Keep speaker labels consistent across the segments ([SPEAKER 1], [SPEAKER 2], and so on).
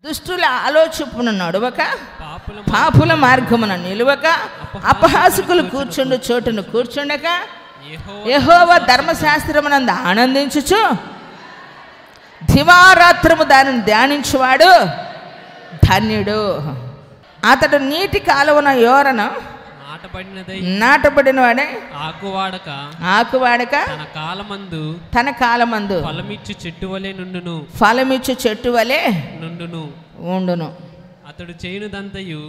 [SPEAKER 1] దుష్టుల ఆలోచనను నడువక, పాపుల మార్గమున నిలువక, అపహాసకులు కూర్చుండు చోటును కూర్చుండక, యెహోవా ధర్మశాస్త్రమునందు ఆనందించుచు దివారాత్రము దానిని ధ్యానించువాడు ధన్యుడు. అతడు నీటి కాలువన యోరను నాటబడిన వాడే ఆకువాడక తన కాలమందు ఫలమిచ్చు చెట్టు వలె ఉండును. అతడు చేయునదంతయు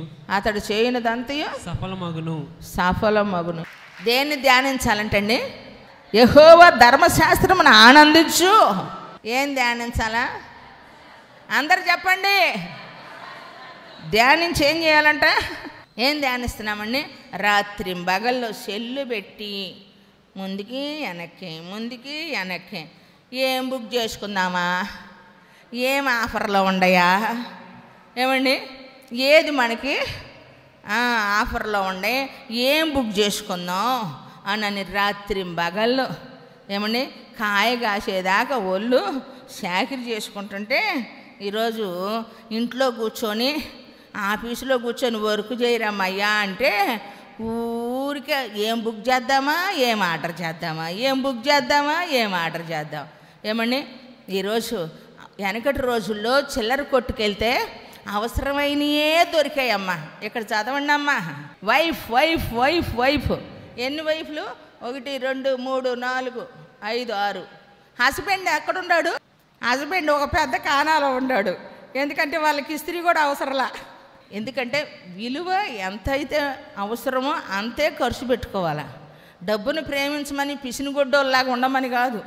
[SPEAKER 1] సఫలమగును. దేన్ని ధ్యానించాలంటండి? యెహోవా ధర్మశాస్త్రమును ఆనందించు. ఏం ధ్యానించాలా? అందరు చెప్పండి. ధ్యానించి ఏం చేయాలంట? ఏం ధ్యానిస్తున్నామండి? రాత్రి పగల్లో సెల్లు పెట్టి ముందుకి వెనక్కి ఏం బుక్ చేసుకుందామా, ఏం ఆఫర్లో ఉండయా, ఏమండి ఏది మనకి ఆఫర్లో ఉండే, ఏం బుక్ చేసుకుందాం అని రాత్రి పగల్లో ఏమండి కాయ కాసేదాకా ఒళ్ళు చాకిరి చేసుకుంటుంటే, ఈరోజు ఇంట్లో కూర్చొని ఆఫీసులో కూర్చొని వర్క్ చేయరమ్మయ్యా అంటే ఊరికే ఏం బుక్ చేద్దామా, ఏం ఆర్డర్ చేద్దామా, ఏం ఆర్డర్ చేద్దాం. ఏమండి ఈరోజు వెనకటి రోజుల్లో చిల్లర కొట్టుకెళ్తే అవసరమైనయే దొరికాయమ్మా. ఇక్కడ చదవండి అమ్మా. వైఫ్ ఎన్ని వైఫ్లు? 1 2 3 4 5 6. హస్బెండ్ ఎక్కడున్నాడు? హస్బెండ్ ఒక పెద్ద కానాలో ఉన్నాడు. ఎందుకంటే వాళ్ళకి ఇస్త్రీ కూడా అవసరంలా. ఎందుకంటే విలువ ఎంత అయితే అవసరమో అంతే ఖర్చు పెట్టుకోవాలా. డబ్బును ప్రేమించమని పిసినిగొడ్డోళ్ళలాగా ఉండమని కాదు.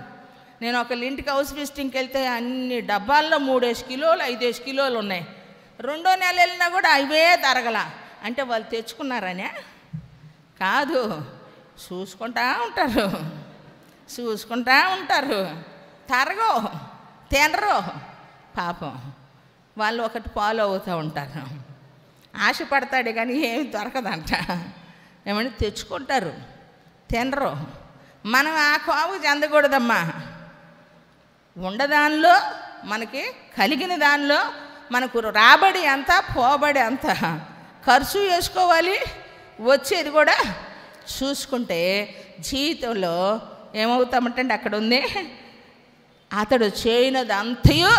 [SPEAKER 1] నేను ఒకళ్ళ ఇంటికి హౌస్ విజిటింగ్కి వెళ్తే అన్ని డబ్బాల్లో 3 కిలోలు 5 కిలోలు ఉన్నాయి. 2వ నెల వెళ్ళినా కూడా అవే తరగల. అంటే వాళ్ళు తెచ్చుకున్నారనే కాదు, చూసుకుంటా ఉంటారు. తరగో తినరు పాపం. వాళ్ళు ఒకటి ఫాలో అవుతూ ఉంటారు. ఆశపడతాడు కానీ ఏమి దొరకదంట. ఏమని తెచ్చుకుంటారు, తినరు. మనం ఆ కోపు చెందకూడదమ్మా. ఉండదానిలో మనకి కలిగిన దానిలో మనకు రాబడి అంత పోబడి అంత ఖర్చు చేసుకోవాలి. వచ్చేది కూడా చూసుకుంటే జీవితంలో ఏమవుతామంటే అక్కడ ఉంది, అతడు చేయనదంతయు.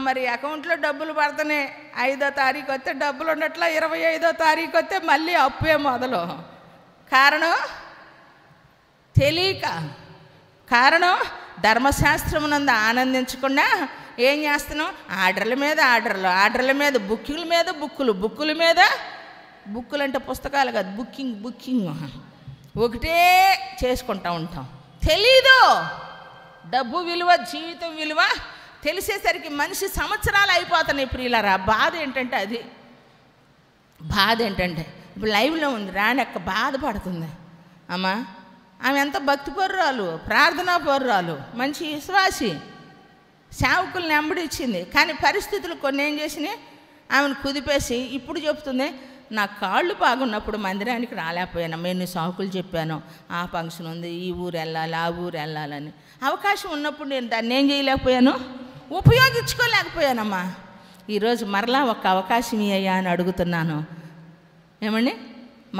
[SPEAKER 1] మరి అకౌంట్లో డబ్బులు పడుతున్నాయి. 5వ తారీఖు వస్తే డబ్బులు ఉండట్లా, 25వ తారీఖు వస్తే మళ్ళీ అప్పే మొదలు. కారణం తెలియక, కారణం ధర్మశాస్త్రమునందు ఆనందించకుండా ఏం చేస్తున్నాం? ఆర్డర్ల మీద బుక్కుల మీద బుక్కులు అంటే పుస్తకాలు కాదు, బుకింగ్ ఒకటే చేసుకుంటూ ఉంటాం. తెలీదు డబ్బు విలువ, జీవితం విలువ తెలిసేసరికి మనిషి సంవత్సరాలు అయిపోతున్నాయి ప్రియులారా. బాధ ఏంటంటే ఇప్పుడు లైవ్లో ఉంది రాణక్క బాధపడుతుంది. అమ్మా ఆమె ఎంత భక్తి పరురాలు, ప్రార్థనా పరురాలు, మంచి విశ్వాసి, సేవకుల్ని వెంబడిచ్చింది. కానీ పరిస్థితులు కొన్ని ఏం చేసినాయి, ఆమెను కుదిపేసి ఇప్పుడు చెప్తుంది, నా కాళ్ళు బాగున్నప్పుడు మందిరానికి రాలేకపోయాను, ఎన్ని సాకులు చెప్పాను, ఆ ఫంక్షన్ ఉంది, ఈ ఊరు వెళ్ళాలి, ఆ ఊరు వెళ్ళాలని. అవకాశం ఉన్నప్పుడు నేను దాన్ని ఏం చేయలేకపోయాను, ఉపయోగించుకోలేకపోయానమ్మా. ఈరోజు మరలా ఒక అవకాశం ఇయ్యా అని అడుగుతున్నాను. ఏమండి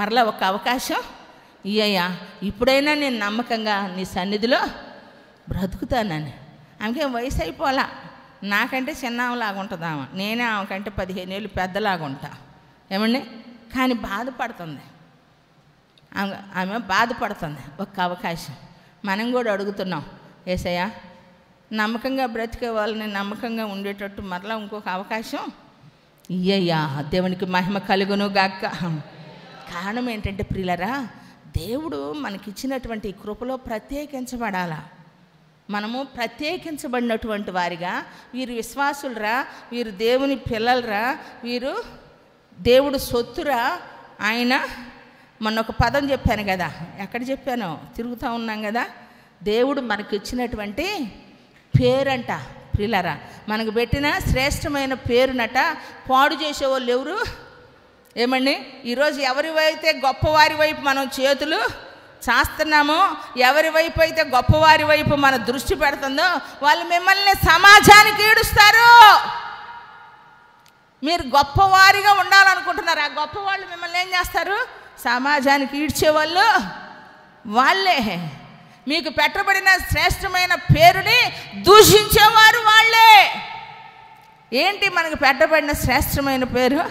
[SPEAKER 1] మరలా ఒక అవకాశం ఇయ్యా, ఇప్పుడైనా నేను నమ్మకంగా నీ సన్నిధిలో బ్రతుకుతానని. ఆమెకేం వయసు అయిపోలా, నాకంటే చిన్నలాగా ఉంటుంది ఆమె, నేనే ఆమెకంటే 15 ఏళ్ళు పెద్దలాగా ఉంటా. ఏమండి కానీ బాధపడుతుంది ఆమె బాధపడుతుంది. ఒక అవకాశం మనం కూడా అడుగుతున్నాం, యేసయ్యా నమ్మకంగా బ్రతికే వాళ్ళని నమ్మకంగా ఉండేటట్టు మరలా ఇంకొక అవకాశం ఇయ్యయ్యా. దేవునికి మహిమ కలుగును గాక. కారణం ఏంటంటే ప్రియులరా, దేవుడు మనకిచ్చినటువంటి కృపలో ప్రత్యేకించబడాలా. మనము ప్రత్యేకించబడినటువంటి వారిగా, వీరు విశ్వాసులరా, వీరు దేవుని పిల్లలరా, వీరు దేవుడు సొత్తురా. ఆయన మొన్న ఒక పదం చెప్పాను కదా, ఎక్కడ చెప్పానో తిరుగుతూ ఉన్నాం కదా. దేవుడు మనకి ఇచ్చినటువంటి పేరంట ప్రియులారా, మనకు పెట్టిన శ్రేష్టమైన పేరునట పాడు చేసేవాళ్ళు ఎవరు? ఏమండి ఈరోజు ఎవరి వైతే గొప్పవారి వైపు మనం చేతులు చేస్తున్నామో, ఎవరి వైపు అయితే గొప్పవారి వైపు మన దృష్టి పెడుతుందో వాళ్ళు మిమ్మల్ని సమాజానికి ఈడుస్తారు. మీరు గొప్పవారిగా ఉండాలనుకుంటున్నారు. ఆ గొప్పవాళ్ళు మిమ్మల్ని ఏం చేస్తారు? సమాజానికి ఈడ్చేవాళ్ళు వాళ్ళే. మీకు పెట్టబడిన శ్రేష్టమైన పేరుని దూషించేవారు వాళ్ళే. ఏంటి మనకు పెట్టబడిన శ్రేష్టమైన పేరు?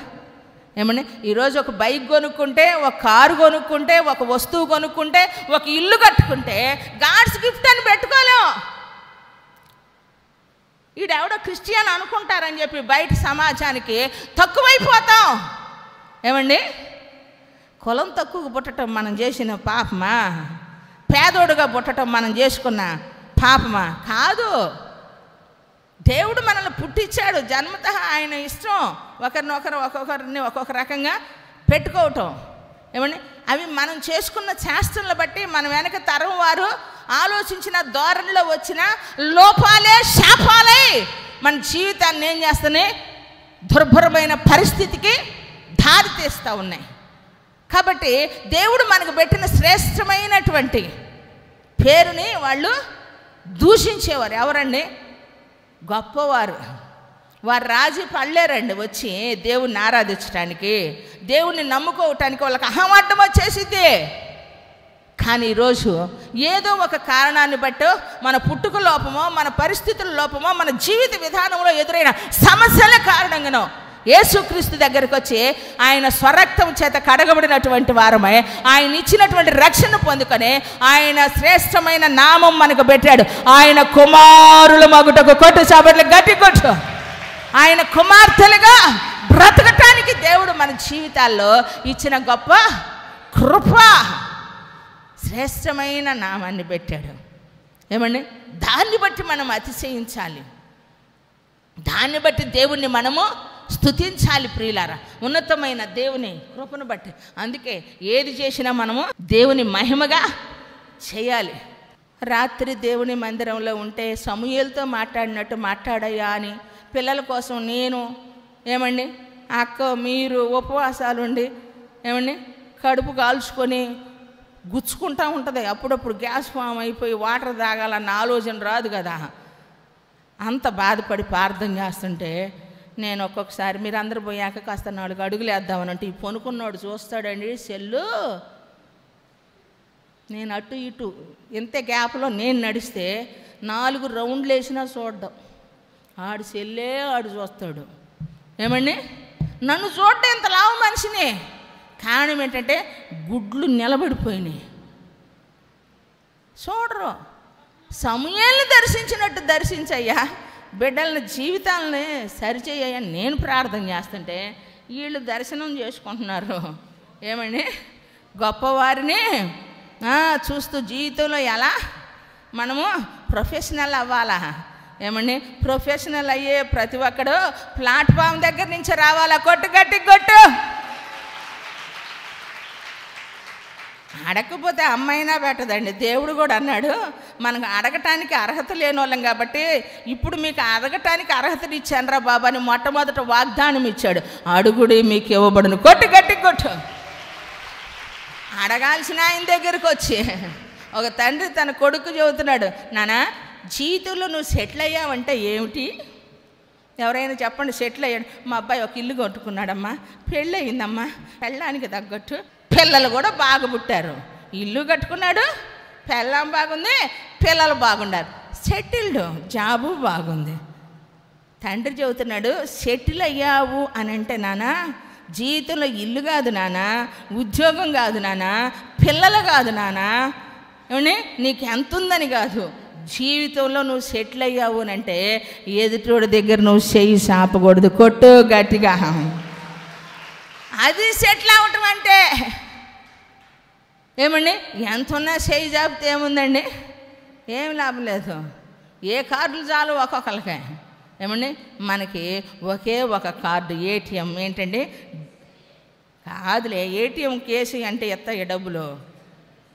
[SPEAKER 1] ఏమండి, ఈరోజు ఒక బైక్ కొనుక్కుంటే, ఒక కారు కొనుక్కుంటే, ఒక వస్తువు కొనుక్కుంటే, ఒక ఇల్లు కట్టుకుంటే గాడ్స్ గిఫ్ట్ అని పెట్టుకోలేం. ఈడెవడో క్రిస్టియన్ అనుకుంటారని చెప్పి బయట సమాజానికి తక్కువైపోతాం. ఏమండి, కులం తక్కువ పుట్టడం మనం చేసిన పాపమా? పేదోడుగా పుట్టడం మనం చేసుకున్న పాపమా? కాదు. దేవుడు మనల్ని పుట్టించాడు, జన్మతః ఆయన ఇష్టం ఒకరినొకరు ఒక్కొక్కరిని ఒక్కొక్క రకంగా పెట్టుకోవటం. ఏమండి, అవి మనం చేసుకున్న చేష్టలను బట్టి మన వెనక తరం వారు ఆలోచించిన ధోరణిలో వచ్చిన లోపాలే శాపాలై మన జీవితాన్ని ఏం చేస్తున్నాయి? దుర్భరమైన పరిస్థితికి దారి తీస్తూ ఉన్నాయి. కాబట్టి దేవుడు మనకు పెట్టిన శ్రేష్టమైనటువంటి పేరుని వాళ్ళు దూషించేవారు. ఎవరండి? గొప్పవారు. వారు రాజీ పడలేరండి వచ్చి దేవుణ్ణి ఆరాధించడానికి, దేవుణ్ణి నమ్ముకోవటానికి. వాళ్ళకి అహమడ్డం వచ్చేసిద్ది. కానీ ఈరోజు ఏదో ఒక కారణాన్ని బట్టో, మన పుట్టుక లోపమో, మన పరిస్థితుల లోపమో, మన జీవిత విధానంలో ఎదురైన సమస్యల కారణంగానో యేసుక్రీస్తు దగ్గరికి వచ్చి ఆయన స్వరక్తం చేత కడగబడినటువంటి వారమై ఆయన ఇచ్చినటువంటి రక్షణ పొందుకొని ఆయన శ్రేష్టమైన నామం మనకు పెట్టాడు. ఆయన కుమారులు మగుటకు కొట్టు చాబట్లు గట్టి కొట్టు. ఆయన కుమార్తెలుగా బ్రతకటానికి దేవుడు మన జీవితాల్లో ఇచ్చిన గొప్ప కృప, శ్రేష్టమైన నామాన్ని పెట్టాడు. ఏమండి, దాన్ని బట్టి మనం అతిశయించాలి. దాన్ని బట్టి దేవుణ్ణి మనము స్తుతించాలి ప్రియులారా, ఉన్నతమైన దేవుని కృపను బట్టి. అందుకే ఏది చేసినా మనము దేవుని మహిమగా చేయాలి. రాత్రి దేవుని మందిరంలో ఉంటే సమూయేలుతో మాట్లాడినట్టు మాట్లాడయ్యా అని పిల్లల కోసం నేను, ఏమండి అక్క మీరు ఉపవాసాలు ఉండి, ఏమండి కడుపు కాల్చుకొని గుచ్చుకుంటూ ఉంటుంది. అప్పుడప్పుడు గ్యాస్ ఫామ్ అయిపోయి వాటర్ తాగాలన్న ఆలోచన రాదు కదా. అంత బాధపడి ప్రార్థన చేస్తుంటే నేను ఒక్కొక్కసారి మీరందరూ పోయాక కాస్త 4 అడుగులు వేద్దామనంటే ఈ పొనుకున్నోడు చూస్తాడండి సెల్లు. నేను అటు ఇటు ఇంత గ్యాప్లో నేను నడిస్తే 4 రౌండ్లు వేసినా చూడ్డం. ఆడు సెల్లే ఆడు చూస్తాడు. ఏమండి, నన్ను చూడడం ఇంత లావు మనిషిని. కారణం ఏంటంటే గుడ్లు నిలబడిపోయినాయి. చూడరు. సమూయేలుని దర్శించినట్టు దర్శించయ్యా, బిడ్డల జీవితాలని సరిచేయ్యా నేను ప్రార్థన చేస్తుంటే వీళ్ళు దర్శనం చేసుకుంటున్నారు. ఏమండి, గొప్పవారిని చూస్తూ జీవితంలో ఎలా మనము ప్రొఫెషనల్ అవ్వాలా? ఏమండి, ప్రొఫెషనల్ అయ్యే ప్రతి ఒక్కడు ప్లాట్ఫామ్ దగ్గర నుంచి రావాలా. కొట్టు గట్టి కొట్టు. అడగకపోతే అమ్మైనా పెట్టదండి. దేవుడు కూడా అన్నాడు మనకు అడగటానికి అర్హత లేని వాళ్ళం కాబట్టి ఇప్పుడు మీకు అడగటానికి అర్హతలు ఇచ్చానురా బాబా అని మొట్టమొదట వాగ్దానం ఇచ్చాడు. అడుగుడి మీకు ఇవ్వబడును. కొట్టు గట్టి కొట్టు. అడగాల్సిన ఆయన దగ్గరికి వచ్చి ఒక తండ్రి తన కొడుకు చెబుతున్నాడు, నానా జీవితంలో నువ్వు సెటిల్ అయ్యావంటే ఏమిటి? ఎవరైనా చెప్పండి సెటిల్ అయ్యాడు. మా అబ్బాయి ఒక ఇల్లు కట్టుకున్నాడమ్మా, పెళ్ళి అయిందమ్మా, పెళ్ళానికి తగ్గట్టు పిల్లలు కూడా బాగా పుట్టారు, ఇల్లు కట్టుకున్నాడు, పెళ్ళాం బాగుంది, పిల్లలు బాగున్నారు, సెటిల్డ్, జాబు బాగుంది. తండ్రి చెబుతున్నాడు సెటిల్ అయ్యావు అని అంటే నానా జీవితంలో ఇల్లు కాదు నానా, ఉద్యోగం కాదు నానా, పిల్లలు కాదు నానా, ఏమని నీకు ఎంత ఉందని కాదు, జీవితంలో నువ్వు సెటిల్ అయ్యావు అని అంటే ఎదుటోడి దగ్గర నువ్వు చెయ్యి సాపకూడదు. కొట్టు గట్టిగా. అది సెటిల్ అవ్వటం అంటే. ఏమండి, ఎంత ఉన్నా చెయ్యి జాపితే ఏముందండి? ఏం లాభం లేదు. ఏ కార్డులు చాలు ఒక్కొక్కరికే. ఏమండి, మనకి ఒకే ఒక కార్డు ఏటీఎం. ఏంటండి కాదులే, ఏటీఎం కేసు అంటే ఎత్తాయి డబ్బులు,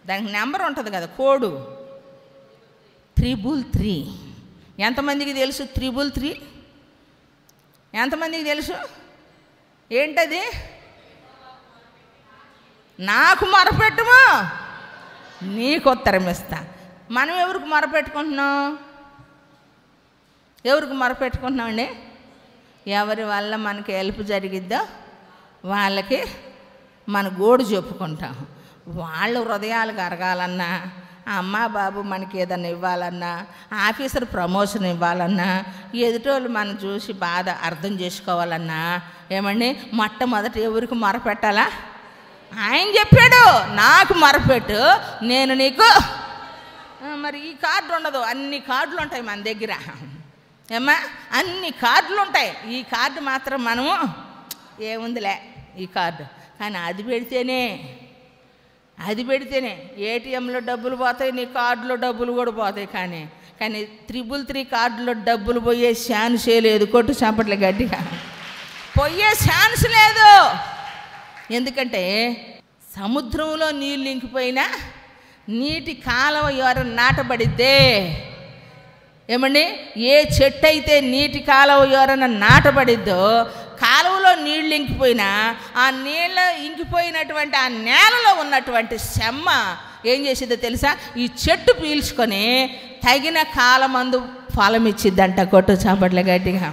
[SPEAKER 1] దానికి నెంబర్ ఉంటుంది కదా, కోడు 333. ఎంతమందికి తెలుసు 333? ఎంతమందికి తెలుసు? ఏంటది? నాకు మొరపెట్టుము నీకు ఉత్తరం ఇస్తా. మనం ఎవరికి మొరపెట్టుకుంటున్నాం? ఎవరికి మొరపెట్టుకుంటున్నాం అండి? ఎవరి వల్ల మనకి హెల్ప్ జరిగిద్దో వాళ్ళకి మన గోడు చెప్పుకుంటాం. వాళ్ళ హృదయాలు కరగాలన్నా, అమ్మ బాబు మనకి ఏదన్నా ఇవ్వాలన్నా, ఆఫీసర్ ప్రమోషన్ ఇవ్వాలన్నా, ఎదుటోళ్ళు మనం చూసి బాధ అర్థం చేసుకోవాలన్నా ఏమండి మొట్టమొదట ఎవరికి మొరపెట్టాలా? ఆయన చెప్పాడు, నాకు మొరపెట్టు, నేను నీకు. మరి ఈ కార్డు ఉండదు, అన్ని కార్డులు ఉంటాయి మన దగ్గర. ఏమ్మా, అన్ని కార్డులు ఉంటాయి. ఈ కార్డు మాత్రం మనము ఏముందిలే ఈ కార్డు, కానీ అది పెడితేనే ఏటీఎంలో డబ్బులు పోతాయి, నీ కార్డులో డబ్బులు కూడా పోతాయి. కానీ 333 కార్డులో డబ్బులు పోయే ఛాన్సే లేదు. కొట్టు చంపట్లే గట్టిగా, పోయే ఛాన్స్ లేదు. ఎందుకంటే సముద్రంలో నీళ్ళు ఇంకిపోయినా నీటి కాలువ ఎవరైనా నాటబడితే ఏమండి, ఏ చెట్టు అయితే నీటి కాలువ ఎవరైనా నాటబడిద్దో, కాలువలో నీళ్ళు ఇంకిపోయినా ఆ నీళ్ళ ఇంకిపోయినటువంటి ఆ నేలలో ఉన్నటువంటి చెమ్మ ఏం చేసిద్దో తెలుసా? ఈ చెట్టు పీల్చుకొని తగిన కాలమందు ఫలం ఇచ్చిద్దంట. కొట్టు చాపట్ల గట్టిగా.